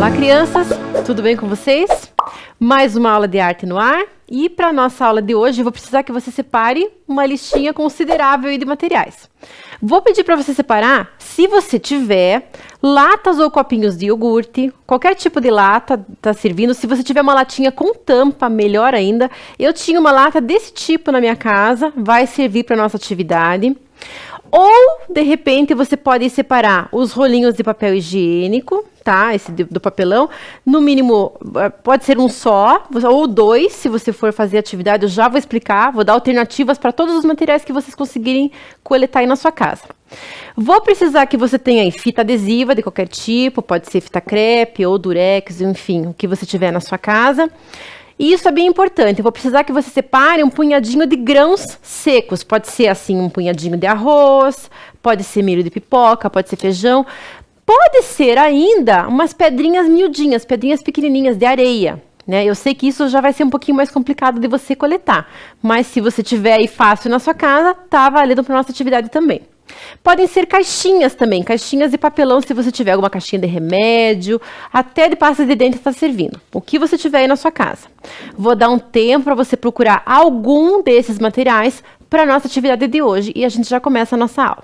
Olá, crianças! Tudo bem com vocês? Mais uma aula de arte no ar. E para a nossa aula de hoje, eu vou precisar que você separe uma listinha considerável aí de materiais. Vou pedir para você separar, se você tiver, latas ou copinhos de iogurte, qualquer tipo de lata está servindo. Se você tiver uma latinha com tampa, melhor ainda. Eu tinha uma lata desse tipo na minha casa, vai servir para a nossa atividade. Ou, de repente, você pode separar os rolinhos de papel higiênico, tá? Esse do papelão. No mínimo, pode ser um só, ou dois, se você for fazer atividade. Eu já vou explicar, vou dar alternativas para todos os materiais que vocês conseguirem coletar aí na sua casa. Vou precisar que você tenha aí fita adesiva de qualquer tipo, pode ser fita crepe ou durex, enfim, o que você tiver na sua casa. E isso é bem importante, eu vou precisar que você separe um punhadinho de grãos secos, pode ser assim um punhadinho de arroz, pode ser milho de pipoca, pode ser feijão, pode ser ainda umas pedrinhas miudinhas, pedrinhas pequenininhas de areia, né? Eu sei que isso já vai ser um pouquinho mais complicado de você coletar, mas se você tiver aí fácil na sua casa, tá valendo para nossa atividade também. Podem ser caixinhas também, caixinhas de papelão, se você tiver alguma caixinha de remédio, até de pasta de dente está servindo. O que você tiver aí na sua casa. Vou dar um tempo para você procurar algum desses materiais para a nossa atividade de hoje e a gente já começa a nossa aula.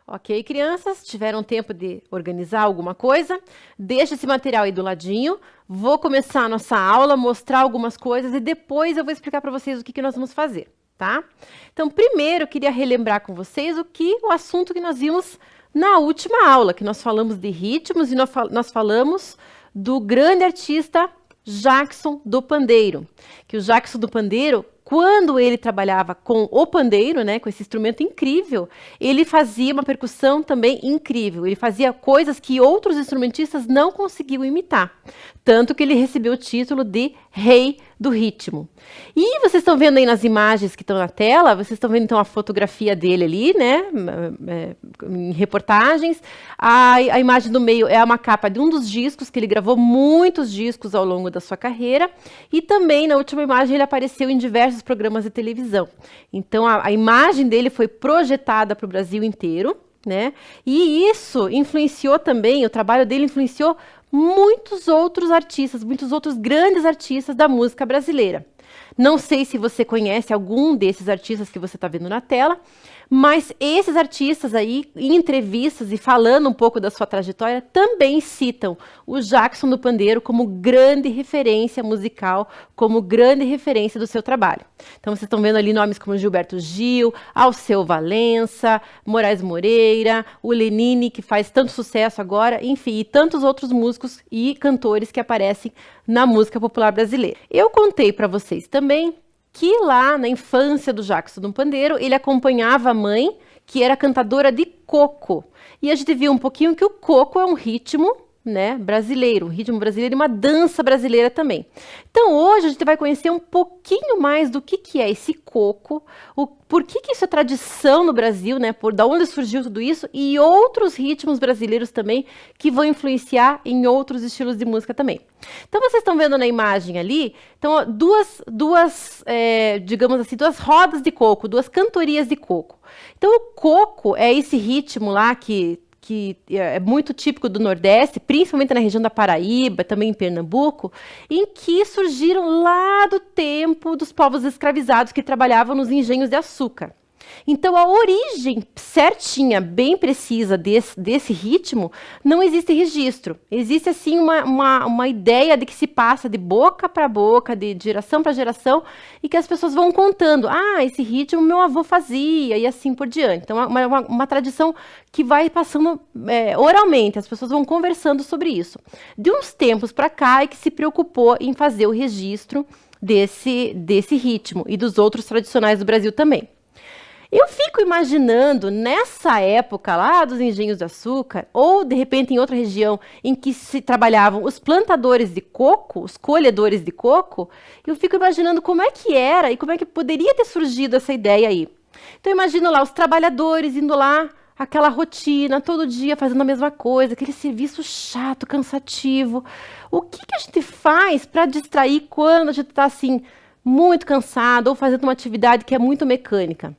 Ok, crianças, tiveram tempo de organizar alguma coisa? Deixa esse material aí do ladinho. Vou começar a nossa aula, mostrar algumas coisas e depois eu vou explicar para vocês o que nós vamos fazer, tá? Então, primeiro eu queria relembrar com vocês o assunto que nós vimos na última aula, que nós falamos de ritmos e nós falamos do grande artista Jackson do Pandeiro. Que o Jackson do Pandeiro, quando ele trabalhava com o pandeiro, né, com esse instrumento incrível, ele fazia uma percussão também incrível. Ele fazia coisas que outros instrumentistas não conseguiam imitar. Tanto que ele recebeu o título de Rei do Ritmo. E vocês estão vendo aí nas imagens que estão na tela, vocês estão vendo então a fotografia dele ali, né, em reportagens. A imagem do meio é uma capa de um dos discos, que ele gravou muitos discos ao longo da sua carreira. E também, na última imagem, ele apareceu em diversos programas de televisão. Então, a imagem dele foi projetada para o Brasil inteiro, né? E isso influenciou também, o trabalho dele influenciou muitos outros artistas, muitos outros grandes artistas da música brasileira. Não sei se você conhece algum desses artistas que você está vendo na tela, mas esses artistas aí, em entrevistas e falando um pouco da sua trajetória, também citam o Jackson do Pandeiro como grande referência musical, como grande referência do seu trabalho. Então, vocês estão vendo ali nomes como Gilberto Gil, Alceu Valença, Moraes Moreira, o Lenine, que faz tanto sucesso agora, enfim, e tantos outros músicos e cantores que aparecem na música popular brasileira. Eu contei para vocês também que lá na infância do Jackson do Pandeiro, ele acompanhava a mãe, que era cantadora de coco. E a gente viu um pouquinho que o coco é um ritmo né, brasileiro, um ritmo brasileiro e uma dança brasileira também. Então hoje a gente vai conhecer um pouquinho mais do que é esse coco, por que isso é tradição no Brasil, né, da onde surgiu tudo isso e outros ritmos brasileiros também que vão influenciar em outros estilos de música também. Então vocês estão vendo na imagem ali, então ó, digamos assim, duas rodas de coco, duas cantorias de coco. Então o coco é esse ritmo lá que é muito típico do Nordeste, principalmente na região da Paraíba, também em Pernambuco, em que surgiram lá do tempo dos povos escravizados que trabalhavam nos engenhos de açúcar. Então, a origem certinha, bem precisa desse ritmo, não existe registro. Existe, assim, uma ideia de que se passa de boca para boca, de geração para geração, e que as pessoas vão contando. Ah, esse ritmo meu avô fazia, e assim por diante. Então, é uma tradição que vai passando oralmente, as pessoas vão conversando sobre isso. De uns tempos para cá, é que se preocupou em fazer o registro desse ritmo, e dos outros tradicionais do Brasil também. Eu fico imaginando, nessa época lá dos engenhos de açúcar, ou de repente em outra região em que se trabalhavam os plantadores de coco, os colhedores de coco, eu fico imaginando como é que era e como é que poderia ter surgido essa ideia aí. Então eu imagino lá os trabalhadores indo lá, aquela rotina, todo dia fazendo a mesma coisa, aquele serviço chato, cansativo. O que a gente faz para distrair quando a gente está assim, muito cansado ou fazendo uma atividade que é muito mecânica?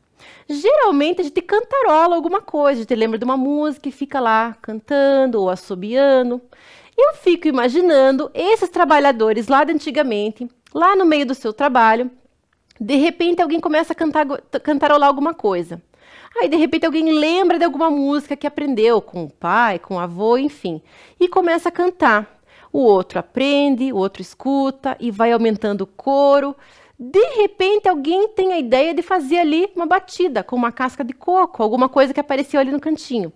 Geralmente a gente cantarola alguma coisa, a gente lembra de uma música e fica lá cantando ou assobiando. Eu fico imaginando esses trabalhadores lá de antigamente, lá no meio do seu trabalho, de repente alguém começa a cantarolar alguma coisa. Aí de repente alguém lembra de alguma música que aprendeu com o pai, com o avô, enfim, e começa a cantar. O outro aprende, o outro escuta e vai aumentando o coro. De repente, alguém tem a ideia de fazer ali uma batida com uma casca de coco, alguma coisa que apareceu ali no cantinho.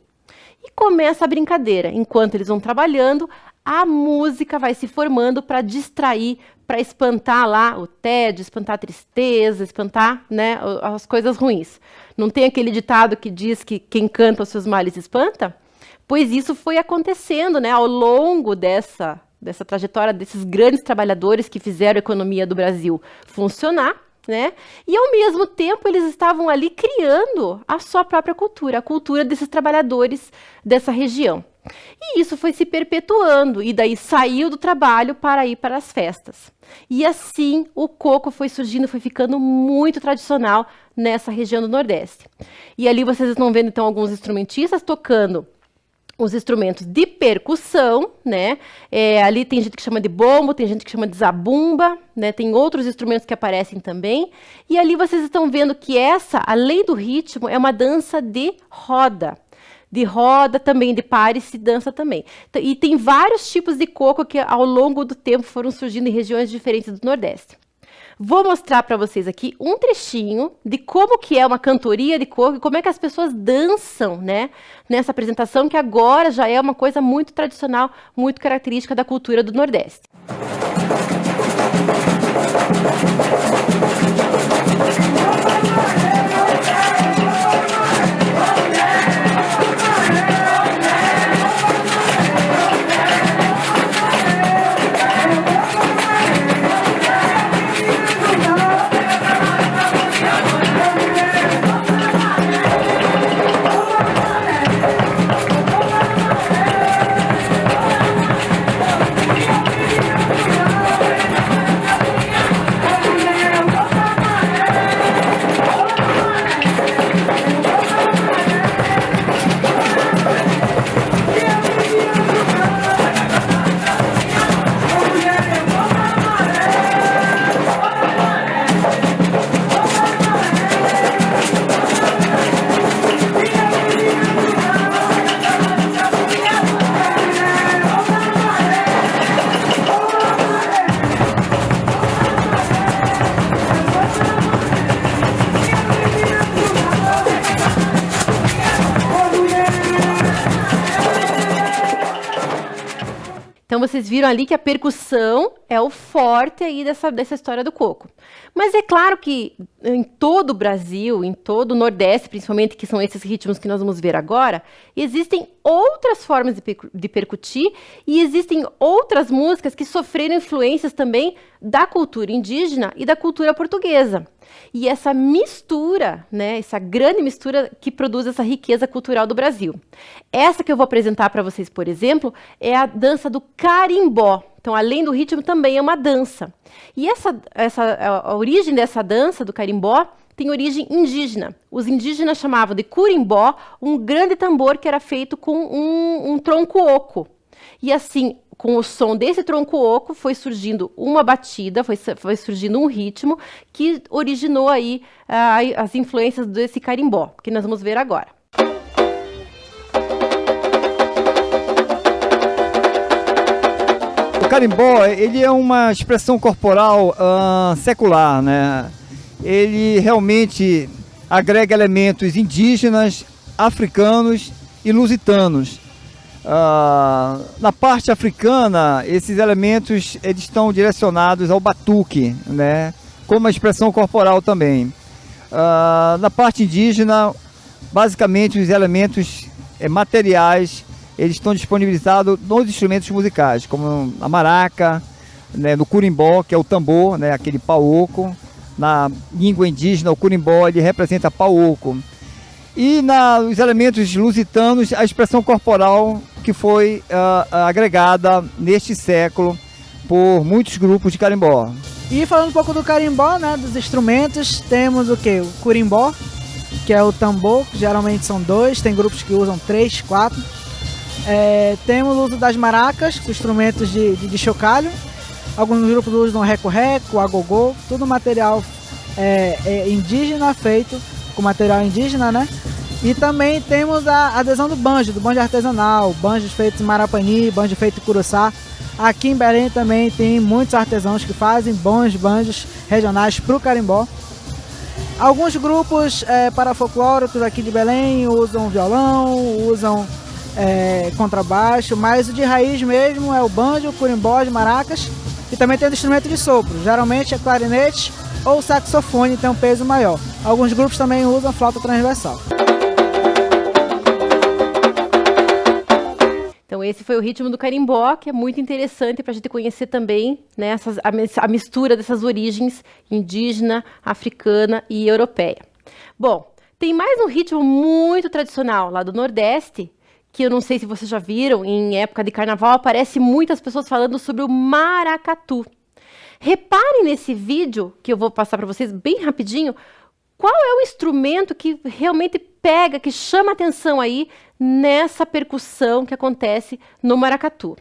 E começa a brincadeira. Enquanto eles vão trabalhando, a música vai se formando para distrair, para espantar lá o tédio, espantar a tristeza, espantar, né, as coisas ruins. Não tem aquele ditado que diz que quem canta os seus males espanta? Pois isso foi acontecendo, né, ao longo dessa trajetória desses grandes trabalhadores que fizeram a economia do Brasil funcionar, né? E ao mesmo tempo eles estavam ali criando a sua própria cultura, a cultura desses trabalhadores dessa região. E isso foi se perpetuando, e daí saiu do trabalho para ir para as festas. E assim o coco foi surgindo, foi ficando muito tradicional nessa região do Nordeste. E ali vocês estão vendo então alguns instrumentistas tocando os instrumentos de percussão, né? Ali tem gente que chama de bombo, tem gente que chama de zabumba, né? Tem outros instrumentos que aparecem também. E ali vocês estão vendo que essa, além do ritmo, é uma dança de roda. De roda também, de pares se dança também. E tem vários tipos de coco que ao longo do tempo foram surgindo em regiões diferentes do Nordeste. Vou mostrar para vocês aqui um trechinho de como que é uma cantoria de coco e como é que as pessoas dançam, né, nessa apresentação que agora já é uma coisa muito tradicional, muito característica da cultura do Nordeste. Então, vocês viram ali que a percussão é o forte aí dessa história do coco. Mas é claro que em todo o Brasil, em todo o Nordeste, principalmente, que são esses ritmos que nós vamos ver agora, Existem outras formas de percutir e existem outras músicas que sofreram influências também da cultura indígena e da cultura portuguesa. E essa mistura, né, essa grande mistura que produz essa riqueza cultural do Brasil. Essa que eu vou apresentar para vocês, por exemplo, é a dança do carimbó. Então, além do ritmo, também é uma dança. E a origem dessa dança do carimbó tem origem indígena. Os indígenas chamavam de curimbó um grande tambor que era feito com um tronco oco. E assim, com o som desse tronco oco, foi surgindo uma batida, foi surgindo um ritmo que originou aí as influências desse carimbó, que nós vamos ver agora. O carimbó, ele é uma expressão corporal secular, né? Ele realmente agrega elementos indígenas, africanos e lusitanos. Na parte africana, esses elementos eles estão direcionados ao batuque, né? Como uma expressão corporal também. Na parte indígena, basicamente os elementos materiais eles estão disponibilizados nos instrumentos musicais, como a maraca, né, no curimbó, que é o tambor, né, aquele pau-oco. Na língua indígena, o curimbó ele representa pau-oco. E nos elementos lusitanos, a expressão corporal que foi agregada neste século por muitos grupos de carimbó. E falando um pouco do carimbó, né, dos instrumentos, temos o que? O curimbó, que é o tambor, que geralmente são 2, tem grupos que usam 3, 4. Temos o uso das maracas, instrumentos de chocalho. Alguns grupos usam reco-reco, agogô, tudo material indígena, feito com material indígena, né? E também temos a adesão do banjo artesanal, banjos feitos em Marapani, banjo feito em Curuçá. Aqui em Belém também tem muitos artesãos que fazem bons banjos regionais para o carimbó. Alguns grupos parafolclóricos aqui de Belém usam violão, usam contrabaixo, mas o de raiz mesmo é o banjo, o curimbó, as maracas. E também tem o instrumento de sopro, geralmente é clarinete ou saxofone, tem um peso maior. Alguns grupos também usam flauta transversal. Então esse foi o ritmo do carimbó, que é muito interessante para a gente conhecer também, né, a mistura dessas origens indígena, africana e europeia. Bom, tem mais um ritmo muito tradicional lá do Nordeste, que eu não sei se vocês já viram, em época de carnaval aparece muitas pessoas falando sobre o maracatu. Reparem nesse vídeo, que eu vou passar para vocês bem rapidinho, qual é o instrumento que realmente pega, que chama atenção aí nessa percussão que acontece no maracatu.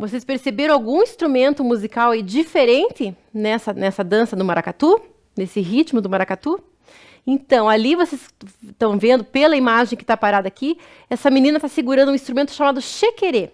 Vocês perceberam algum instrumento musical aí diferente nessa dança do maracatu? Nesse ritmo do maracatu? Então, ali vocês estão vendo, pela imagem que está parada aqui, essa menina está segurando um instrumento chamado xequerê.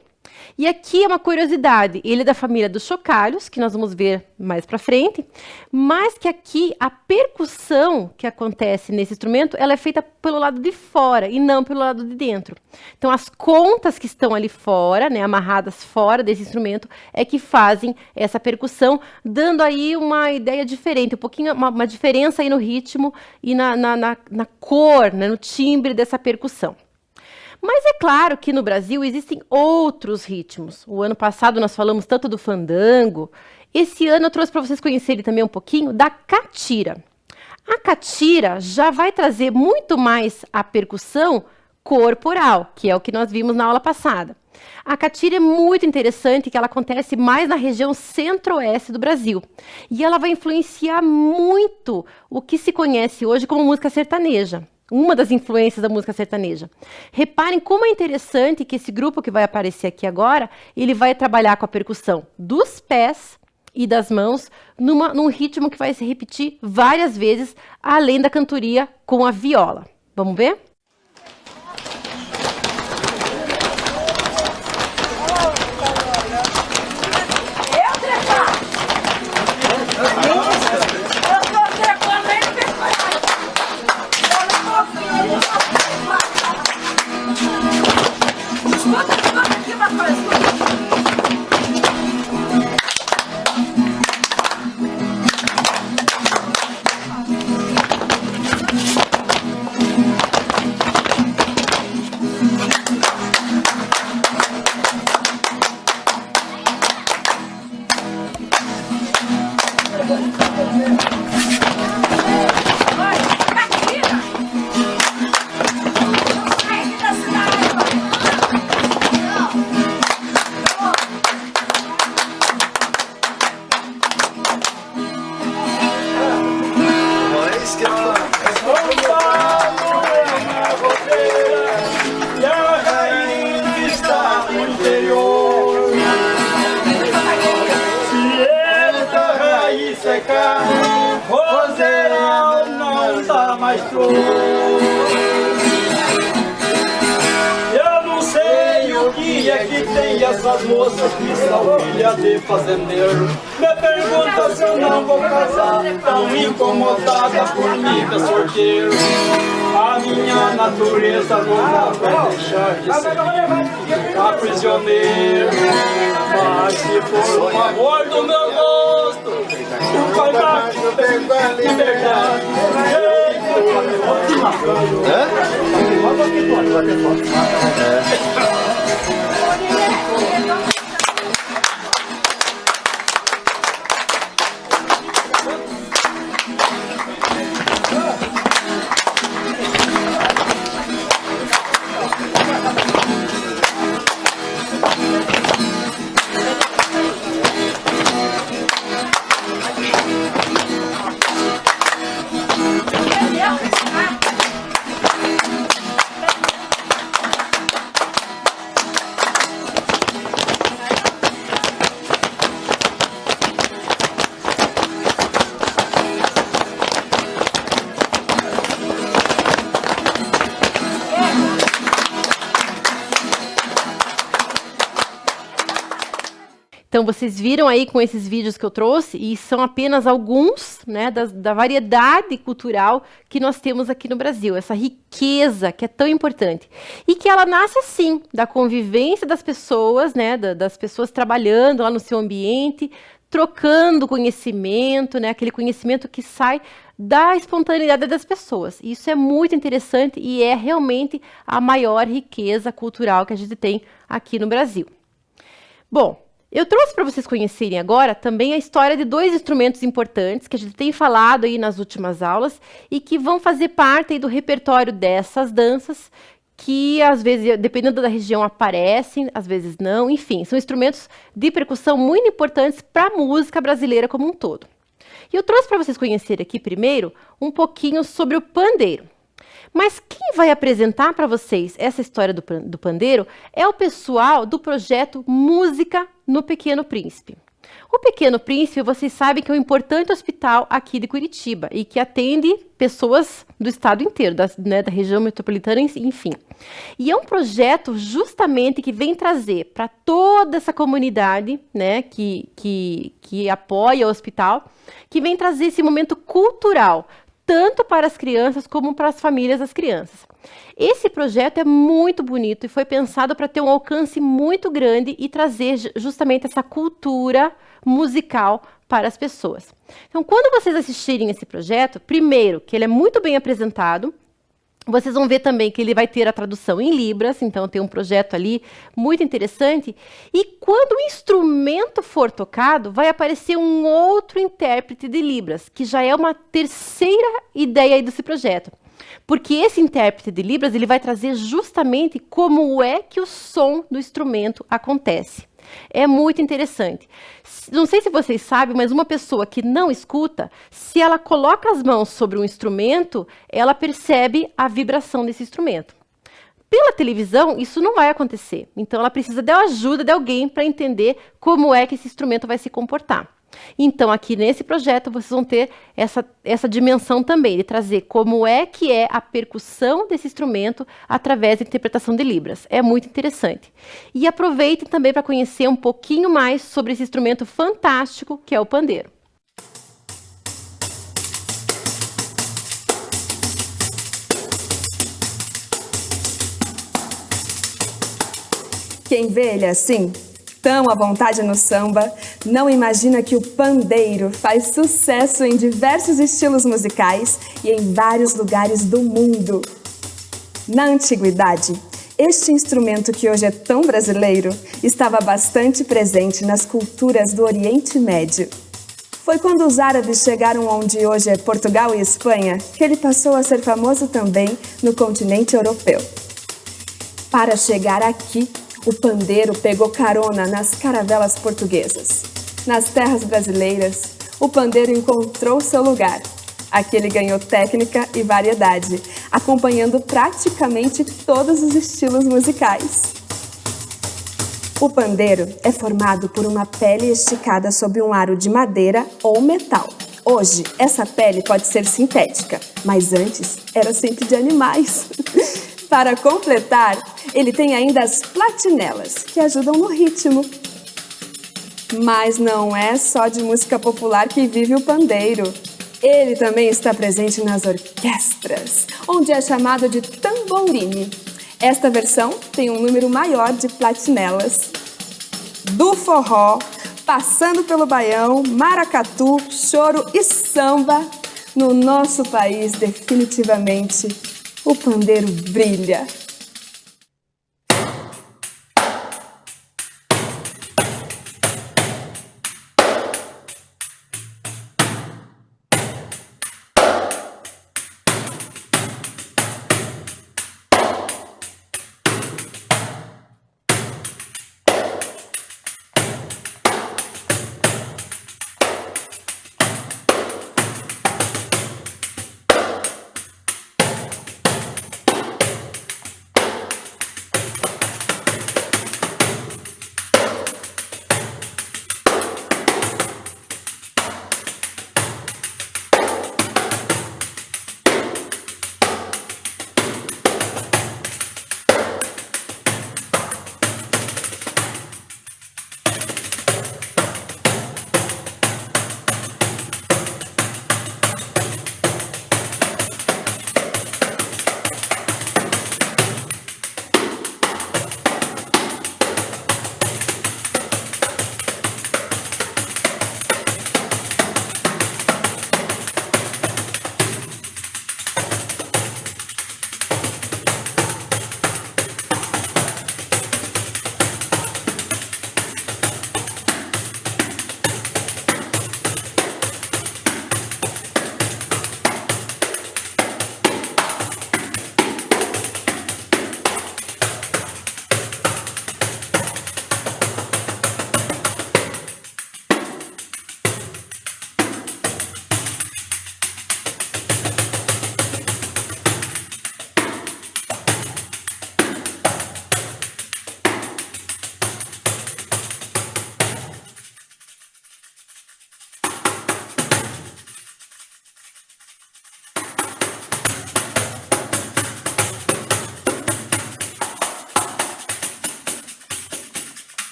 E aqui é uma curiosidade, ele é da família dos chocalhos, que nós vamos ver mais para frente, mas que aqui a percussão que acontece nesse instrumento, ela é feita pelo lado de fora e não pelo lado de dentro. Então as contas que estão ali fora, né, amarradas fora desse instrumento, é que fazem essa percussão, dando aí uma ideia diferente, um pouquinho, uma diferença aí no ritmo e na cor, né, no timbre dessa percussão. Mas é claro que no Brasil existem outros ritmos. O ano passado nós falamos tanto do fandango. Esse ano eu trouxe para vocês conhecerem também um pouquinho da catira. A catira já vai trazer muito mais a percussão corporal, que é o que nós vimos na aula passada. A catira é muito interessante, que ela acontece mais na região centro-oeste do Brasil. E ela vai influenciar muito o que se conhece hoje como música sertaneja. Uma das influências da música sertaneja. Reparem como é interessante que esse grupo que vai aparecer aqui agora, ele vai trabalhar com a percussão dos pés e das mãos, num ritmo que vai se repetir várias vezes, além da cantoria com a viola. Vamos ver? Eu não sei o que é que tem essas moças que são filha de fazendeiro. Me pergunta se eu não vou casar, tão incomodada por mim ver sorteiro. A minha natureza não vai deixar de ser prisioneiro. Mas se for o amor do meu gosto, o pai da liberdade. Então, vocês viram aí com esses vídeos que eu trouxe, e são apenas alguns, né, da variedade cultural que nós temos aqui no Brasil, essa riqueza que é tão importante. E que ela nasce, assim, da convivência das pessoas, né, das pessoas trabalhando lá no seu ambiente, trocando conhecimento, né, aquele conhecimento que sai da espontaneidade das pessoas. Isso é muito interessante e é realmente a maior riqueza cultural que a gente tem aqui no Brasil. Bom, eu trouxe para vocês conhecerem agora também a história de dois instrumentos importantes que a gente tem falado aí nas últimas aulas e que vão fazer parte aí do repertório dessas danças que, às vezes, dependendo da região, aparecem, às vezes não, enfim, são instrumentos de percussão muito importantes para a música brasileira como um todo. E eu trouxe para vocês conhecerem aqui primeiro um pouquinho sobre o pandeiro. Mas quem vai apresentar para vocês essa história do pandeiro é o pessoal do projeto Música no Pequeno Príncipe. O Pequeno Príncipe, vocês sabem que é um importante hospital aqui de Curitiba e que atende pessoas do estado inteiro, da região metropolitana, enfim. E é um projeto justamente que vem trazer para toda essa comunidade, né, que apoia o hospital, que vem trazer esse momento cultural, tanto para as crianças como para as famílias das crianças. Esse projeto é muito bonito e foi pensado para ter um alcance muito grande e trazer justamente essa cultura musical para as pessoas. Então, quando vocês assistirem esse projeto, primeiro, que ele é muito bem apresentado, Vocês vão ver também que ele vai ter a tradução em Libras, então tem um projeto ali muito interessante. E quando o instrumento for tocado, vai aparecer um outro intérprete de Libras, que já é uma terceira ideia aí desse projeto. Porque esse intérprete de Libras, ele vai trazer justamente como é que o som do instrumento acontece. É muito interessante. Não sei se vocês sabem, mas uma pessoa que não escuta, se ela coloca as mãos sobre um instrumento, ela percebe a vibração desse instrumento. Pela televisão, isso não vai acontecer. Então, ela precisa da ajuda de alguém para entender como é que esse instrumento vai se comportar. Então, aqui nesse projeto, vocês vão ter essa dimensão também, de trazer como é que é a percussão desse instrumento através da interpretação de Libras. É muito interessante. E aproveitem também para conhecer um pouquinho mais sobre esse instrumento fantástico que é o pandeiro. Quem vê ele assim, tão à vontade no samba, não imagina que o pandeiro faz sucesso em diversos estilos musicais e em vários lugares do mundo. Na antiguidade, este instrumento que hoje é tão brasileiro estava bastante presente nas culturas do Oriente Médio. Foi quando os árabes chegaram onde hoje é Portugal e Espanha que ele passou a ser famoso também no continente europeu. Para chegar aqui, o pandeiro pegou carona nas caravelas portuguesas. Nas terras brasileiras, o pandeiro encontrou seu lugar. Aqui ele ganhou técnica e variedade, acompanhando praticamente todos os estilos musicais. O pandeiro é formado por uma pele esticada sob um aro de madeira ou metal. Hoje, essa pele pode ser sintética, mas antes era sempre de animais. Para completar, ele tem ainda as platinelas, que ajudam no ritmo. Mas não é só de música popular que vive o pandeiro. Ele também está presente nas orquestras, onde é chamado de tambourine. Esta versão tem um número maior de platinelas. Do forró, passando pelo baião, maracatu, choro e samba, no nosso país definitivamente o pandeiro brilha.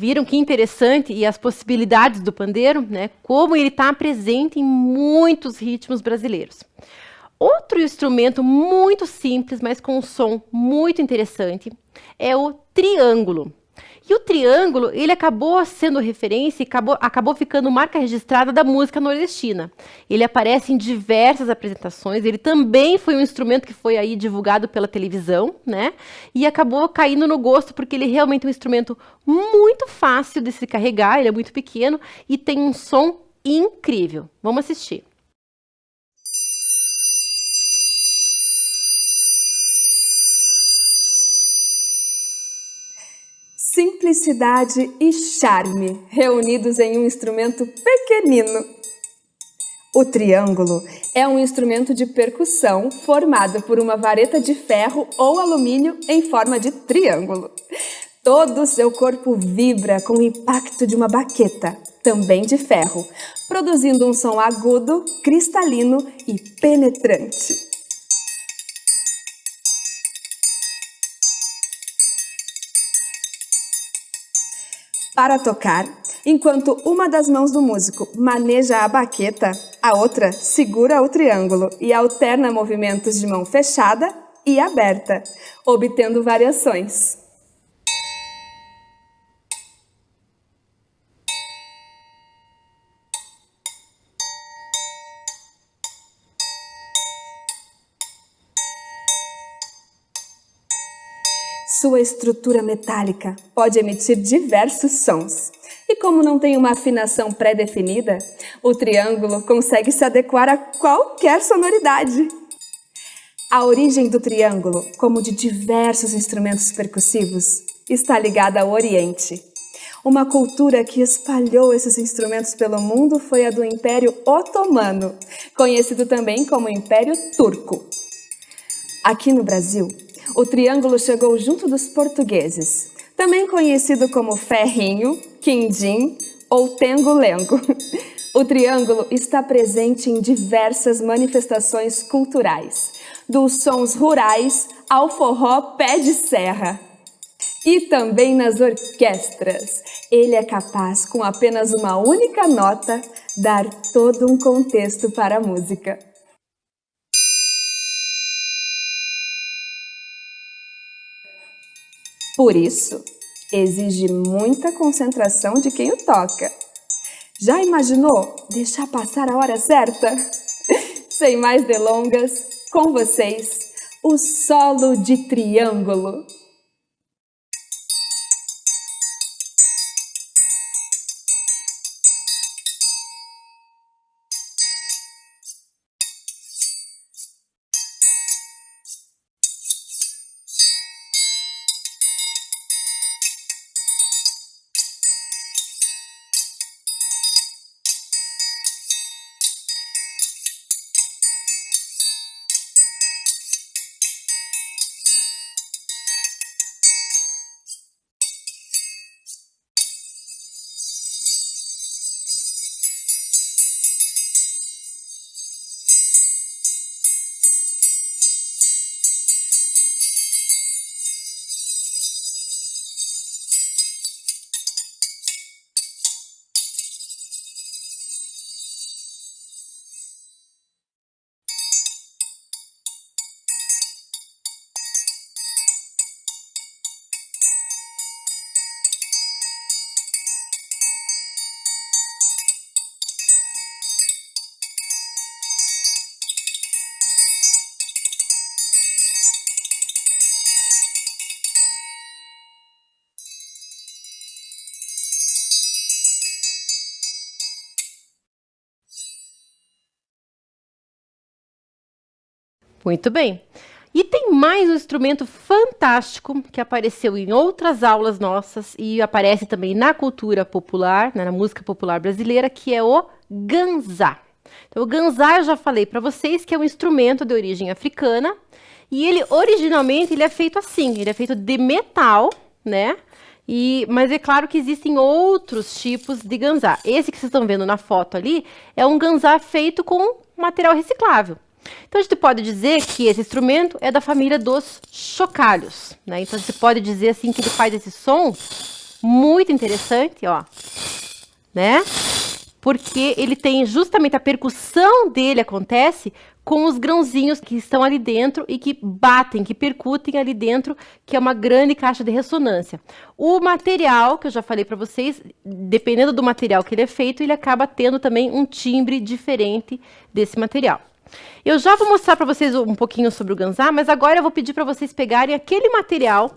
Viram que interessante e as possibilidades do pandeiro, né? Como ele está presente em muitos ritmos brasileiros. Outro instrumento muito simples, mas com um som muito interessante, é o triângulo. E o triângulo, ele acabou sendo referência e acabou ficando marca registrada da música nordestina. Ele aparece em diversas apresentações, ele também foi um instrumento que foi aí divulgado pela televisão, né? E acabou caindo no gosto, porque ele realmente é um instrumento muito fácil de se carregar, ele é muito pequeno e tem um som incrível. Vamos assistir. Simplicidade e charme reunidos em um instrumento pequenino. O triângulo é um instrumento de percussão formado por uma vareta de ferro ou alumínio em forma de triângulo. Todo o seu corpo vibra com o impacto de uma baqueta, também de ferro, produzindo um som agudo, cristalino e penetrante. Para tocar, enquanto uma das mãos do músico maneja a baqueta, a outra segura o triângulo e alterna movimentos de mão fechada e aberta, obtendo variações. Sua estrutura metálica pode emitir diversos sons. E como não tem uma afinação pré-definida, o triângulo consegue se adequar a qualquer sonoridade. A origem do triângulo, como de diversos instrumentos percussivos, está ligada ao Oriente. Uma cultura que espalhou esses instrumentos pelo mundo foi a do Império Otomano, conhecido também como Império Turco. Aqui no Brasil, o triângulo chegou junto dos portugueses, também conhecido como ferrinho, quindim ou tengo-lengo. O triângulo está presente em diversas manifestações culturais, dos sons rurais ao forró pé de serra. E também nas orquestras. Ele é capaz, com apenas uma única nota, dar todo um contexto para a música. Por isso, exige muita concentração de quem o toca. Já imaginou deixar passar a hora certa? Sem mais delongas, com vocês, o solo de triângulo. Muito bem. E tem mais um instrumento fantástico que apareceu em outras aulas nossas e aparece também na cultura popular, né, na música popular brasileira, que é o ganzá. Então, o ganzá eu já falei para vocês que é um instrumento de origem africana e ele originalmente ele é feito assim, ele é feito de metal, né? Mas é claro que existem outros tipos de ganzá. Esse que vocês estão vendo na foto ali é um ganzá feito com material reciclável. Então, a gente pode dizer que esse instrumento é da família dos chocalhos, né? Então, a gente pode dizer assim que ele faz esse som muito interessante, ó, né? Porque ele tem justamente a percussão dele acontece com os grãozinhos que estão ali dentro e que batem, que percutem ali dentro, que é uma grande caixa de ressonância. O material, que eu já falei para vocês, dependendo do material que ele é feito, ele acaba tendo também um timbre diferente desse material. Eu já vou mostrar para vocês um pouquinho sobre o ganzá, mas agora eu vou pedir para vocês pegarem aquele material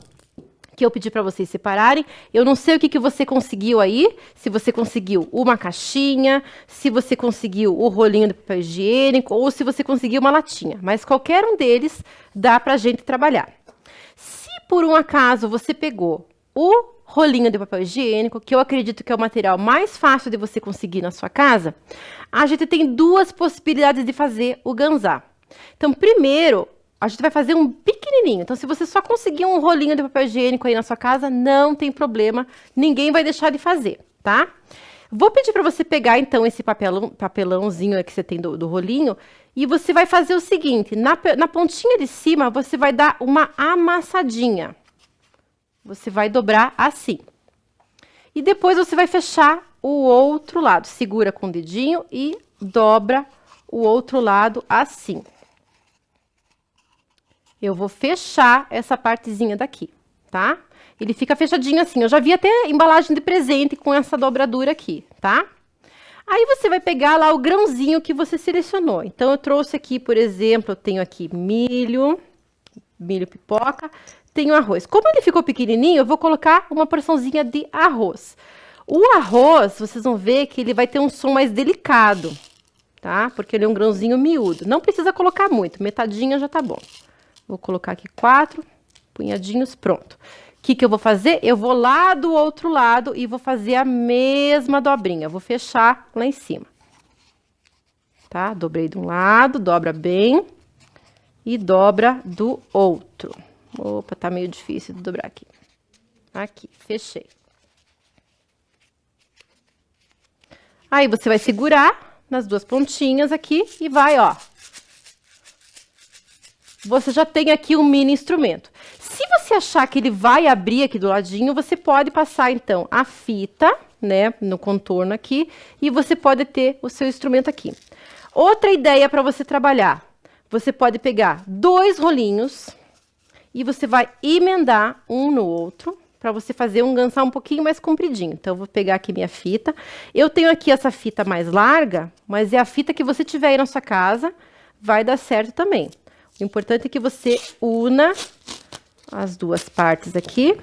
que eu pedi para vocês separarem. Eu não sei o que você conseguiu aí, se você conseguiu uma caixinha, se você conseguiu o rolinho de papel higiênico ou se você conseguiu uma latinha, mas qualquer um deles dá para a gente trabalhar. Se por um acaso você pegou o rolinho de papel higiênico, que eu acredito que é o material mais fácil de você conseguir na sua casa, a gente tem duas possibilidades de fazer o ganzá. Então, primeiro, a gente vai fazer um pequenininho. Então, se você só conseguir um rolinho de papel higiênico aí na sua casa, não tem problema. Ninguém vai deixar de fazer, tá? Vou pedir para você pegar, então, esse papelãozinho que você tem do rolinho e você vai fazer o seguinte. Na pontinha de cima, você vai dar uma amassadinha. Você vai dobrar assim. E depois você vai fechar o outro lado. Segura com o dedinho e dobra o outro lado assim. Eu vou fechar essa partezinha daqui, tá? Ele fica fechadinho assim. Eu já vi até embalagem de presente com essa dobradura aqui, tá? Aí você vai pegar lá o grãozinho que você selecionou. Então, eu trouxe aqui, por exemplo, eu tenho aqui milho pipoca, tenho arroz. Como ele ficou pequenininho, eu vou colocar uma porçãozinha de arroz. O arroz, vocês vão ver que ele vai ter um som mais delicado, tá? Porque ele é um grãozinho miúdo. Não precisa colocar muito, metadinha já tá bom. Vou colocar aqui 4 punhadinhos, pronto. O que eu vou fazer? Eu vou lá do outro lado e vou fazer a mesma dobrinha. Vou fechar lá em cima. Tá? Dobrei de um lado, dobra bem. E dobra do outro. Opa, tá meio difícil de dobrar aqui. Aqui, fechei. Aí, você vai segurar nas duas pontinhas aqui e vai, ó. Você já tem aqui um mini instrumento. Se você achar que ele vai abrir aqui do ladinho, você pode passar, então, a fita, né, no contorno aqui, e você pode ter o seu instrumento aqui. Outra ideia para você trabalhar, você pode pegar 2 rolinhos e você vai emendar um no outro, para você fazer um ganzá um pouquinho mais compridinho. Então, eu vou pegar aqui minha fita. Eu tenho aqui essa fita mais larga, mas é a fita que você tiver aí na sua casa, vai dar certo também. O importante é que você una as duas partes aqui.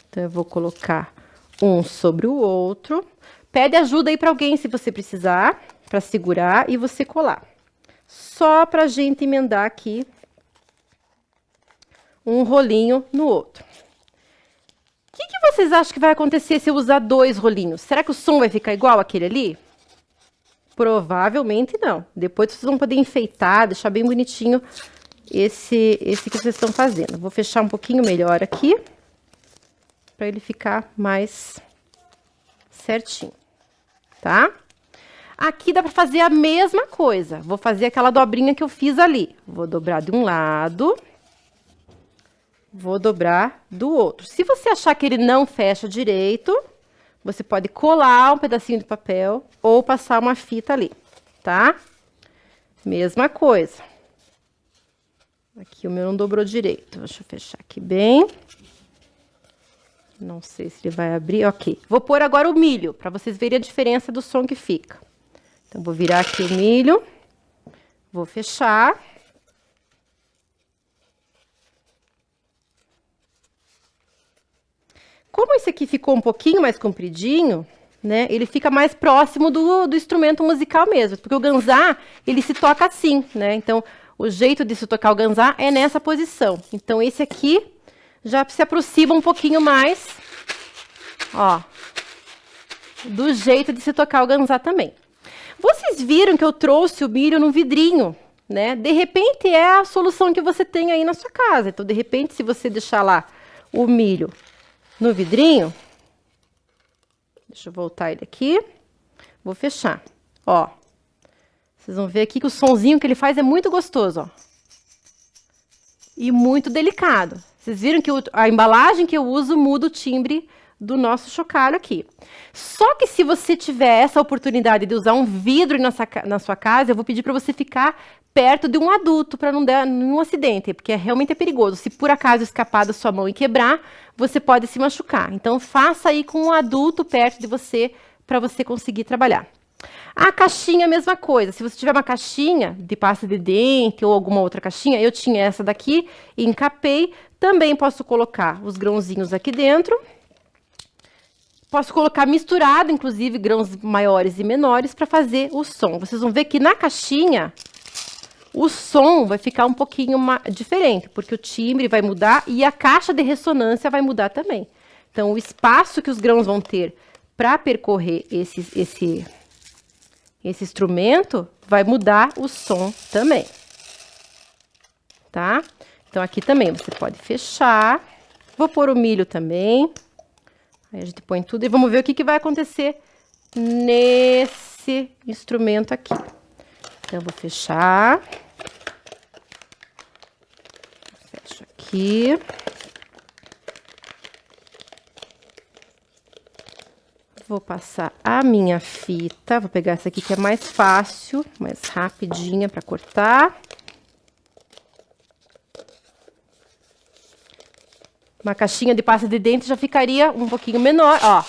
Então, eu vou colocar um sobre o outro. Pede ajuda aí para alguém, se você precisar, para segurar e você colar. Só pra gente emendar aqui um rolinho no outro. O que vocês acham que vai acontecer se eu usar 2 rolinhos? Será que o som vai ficar igual aquele ali? Provavelmente não. Depois vocês vão poder enfeitar, deixar bem bonitinho esse que vocês estão fazendo. Vou fechar um pouquinho melhor aqui, para ele ficar mais certinho, tá? Aqui dá para fazer a mesma coisa. Vou fazer aquela dobrinha que eu fiz ali. Vou dobrar de um lado, vou dobrar do outro. Se você achar que ele não fecha direito, você pode colar um pedacinho de papel ou passar uma fita ali, tá? Mesma coisa. Aqui o meu não dobrou direito. Deixa eu fechar aqui bem. Não sei se ele vai abrir. Ok. Vou pôr agora o milho, para vocês verem a diferença do som que fica. Então, vou virar aqui o milho. Vou fechar. Como esse aqui ficou um pouquinho mais compridinho, né? Ele fica mais próximo do instrumento musical mesmo. Porque o ganzá, ele se toca assim, né? Então, o jeito de se tocar o ganzá é nessa posição. Então, esse aqui já se aproxima um pouquinho mais, ó, do jeito de se tocar o ganzá também. Vocês viram que eu trouxe o milho no vidrinho, né? De repente, é a solução que você tem aí na sua casa. Então, de repente, se você deixar lá o milho no vidrinho, deixa eu voltar ele aqui, vou fechar, ó. Vocês vão ver aqui que o sonzinho que ele faz é muito gostoso, ó. E muito delicado. Vocês viram que a embalagem que eu uso muda o timbre do nosso chocalho aqui. Só que se você tiver essa oportunidade de usar um vidro na sua casa, eu vou pedir para você ficar perto de um adulto para não dar nenhum acidente, porque realmente é perigoso. Se por acaso escapar da sua mão e quebrar, você pode se machucar. Então faça aí com um adulto perto de você para você conseguir trabalhar. A caixinha, a mesma coisa. Se você tiver uma caixinha de pasta de dente ou alguma outra caixinha, eu tinha essa daqui, encapei. Também posso colocar os grãozinhos aqui dentro. Posso colocar misturado, inclusive, grãos maiores e menores para fazer o som. Vocês vão ver que na caixinha o som vai ficar um pouquinho diferente, porque o timbre vai mudar e a caixa de ressonância vai mudar também. Então, o espaço que os grãos vão ter para percorrer esse instrumento vai mudar o som também. Tá? Então, aqui também você pode fechar. Vou pôr o milho também. Aí a gente põe tudo e vamos ver o que vai acontecer nesse instrumento aqui. Então, eu vou fechar. Fecho aqui. Vou passar a minha fita. Vou pegar essa aqui que é mais fácil, mais rapidinha para cortar. Uma caixinha de pasta de dente já ficaria um pouquinho menor, ó.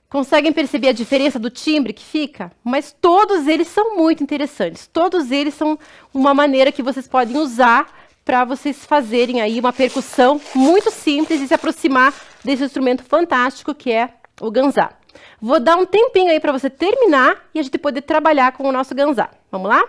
Conseguem perceber a diferença do timbre que fica? Mas todos eles são muito interessantes. Todos eles são uma maneira que vocês podem usar para vocês fazerem aí uma percussão muito simples e se aproximar desse instrumento fantástico que é o ganzá. Vou dar um tempinho aí para você terminar e a gente poder trabalhar com o nosso ganzá. Vamos lá?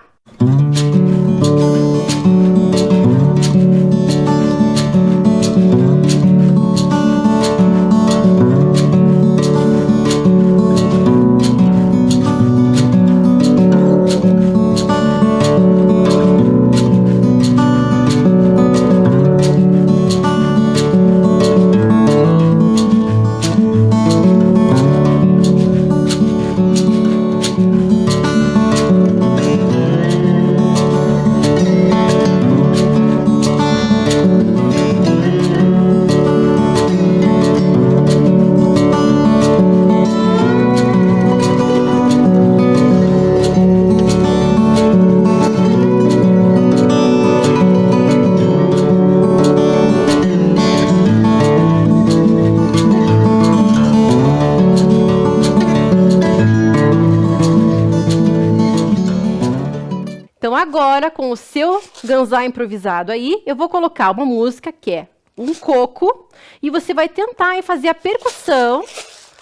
Então, agora, com o seu ganzá improvisado aí, eu vou colocar uma música que é um coco e você vai tentar fazer a percussão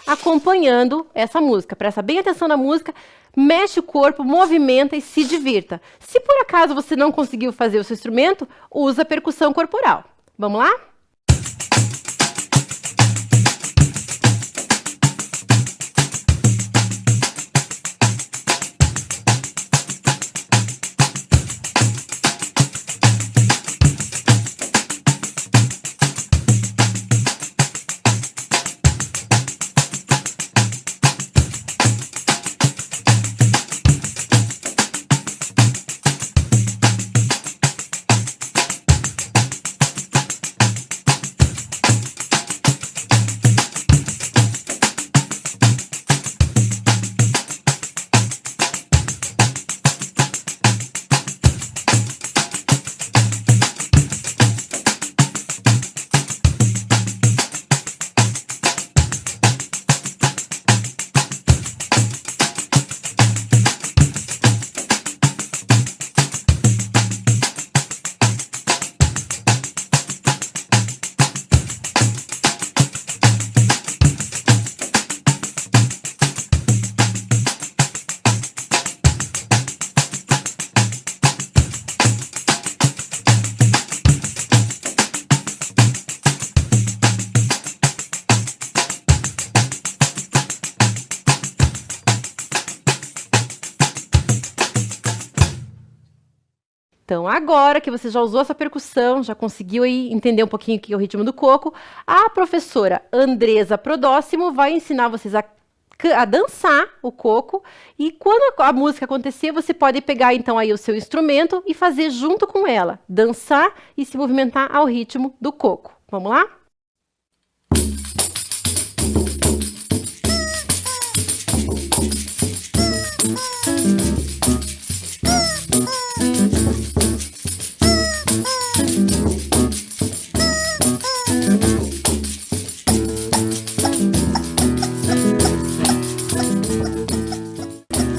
acompanhando essa música. Presta bem atenção na música, mexe o corpo, movimenta e se divirta. Se por acaso você não conseguiu fazer o seu instrumento, usa a percussão corporal. Vamos lá? Então, agora que você já usou essa percussão, já conseguiu aí entender um pouquinho o que é o ritmo do coco, a professora Andresa Prodóximo vai ensinar vocês a a dançar o coco, e quando a música acontecer, você pode pegar então aí o seu instrumento e fazer junto com ela, dançar e se movimentar ao ritmo do coco. Vamos lá?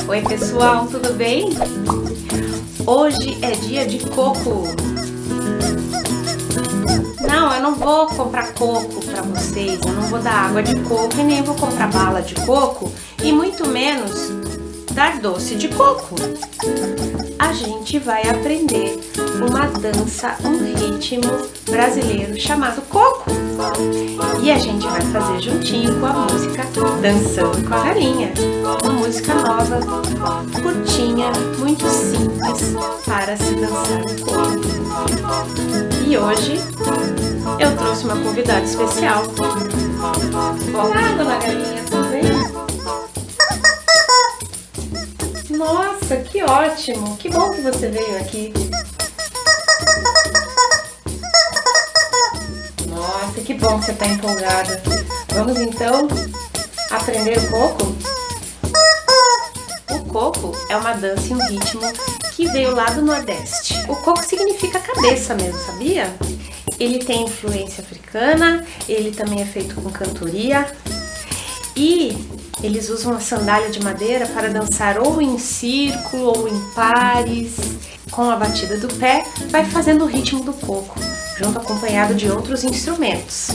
Oi pessoal, tudo bem? Hoje é dia de coco. Não, eu não vou comprar coco para vocês, eu não vou dar água de coco e nem vou comprar bala de coco e muito menos dar doce de coco. A gente vai aprender uma dança, um ritmo brasileiro chamado coco. E a gente vai fazer juntinho com a música Dançando com a Galinha. Uma música nova, curtinha, muito simples para se dançar no coco. E hoje eu trouxe uma convidada especial. Olá, dona Galinha, tudo bem? Nossa, que ótimo! Que bom que você veio aqui. Nossa, que bom que você está empolgada. Vamos então aprender o coco? O coco é uma dança e um ritmo que veio lá do Nordeste. O coco significa cabeça mesmo, sabia? Ele tem influência africana, ele também é feito com cantoria e eles usam a sandália de madeira para dançar ou em círculo ou em pares. Com a batida do pé, vai fazendo o ritmo do coco, junto acompanhado de outros instrumentos,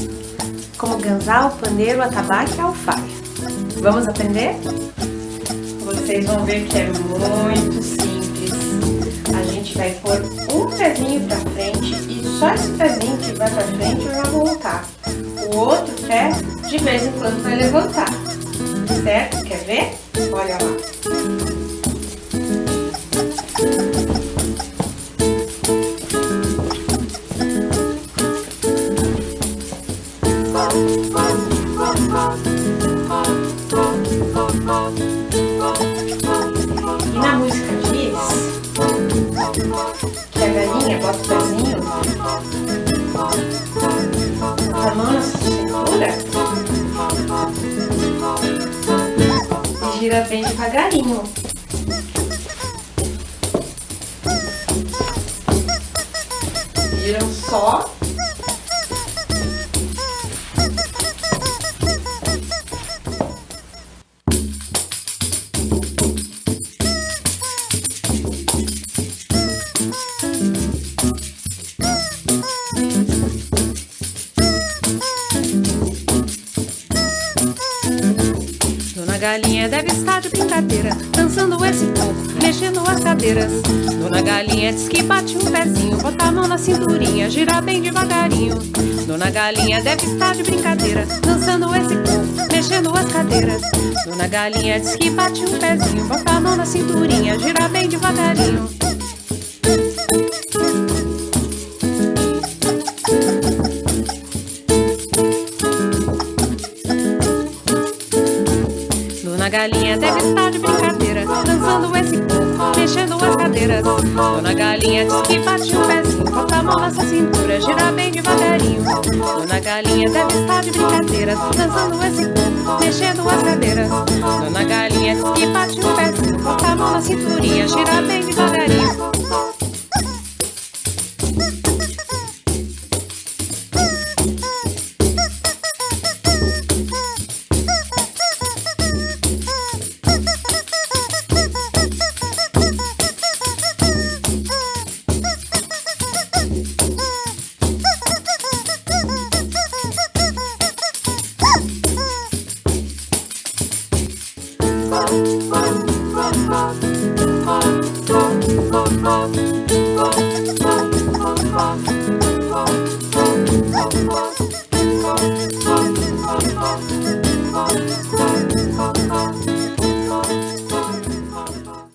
como o ganzá, o pandeiro, o atabaque e a alfaia. Vamos aprender? Vocês vão ver que é muito simples. A gente vai pôr um pezinho para frente e só esse pezinho que vai para frente vai voltar. O outro pé, de vez em quando, vai levantar. Certo? Quer ver? Olha lá. E na música diz que a galinha bota o pezinho, a mão na cintura e gira bem devagarinho. Giram só. Dona Galinha deve estar de brincadeira, dançando esse coco, mexendo as cadeiras. Dona Galinha diz que bate um pezinho, bota a mão na cinturinha, gira bem devagarinho. Dona Galinha deve estar de brincadeira, dançando esse coco, mexendo as cadeiras. Dona Galinha diz que bate um pezinho, bota a mão na cinturinha, gira bem devagarinho. Dona Galinha deve estar de brincadeira, dançando esse coco, mexendo as cadeiras. Dona Galinha diz que bate um pezinho, bota a mão nessa cintura, gira bem devagarinho. Dona Galinha deve estar de brincadeira, dançando esse coco, mexendo as cadeiras. Dona Galinha diz que bate um pezinho, bota a mão na cinturinha, gira bem devagarinho.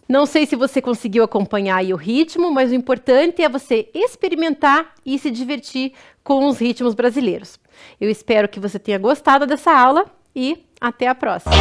Não sei se você conseguiu acompanhar aí o ritmo, mas o importante é você experimentar e se divertir com os ritmos brasileiros. Eu espero que você tenha gostado dessa aula e até a próxima!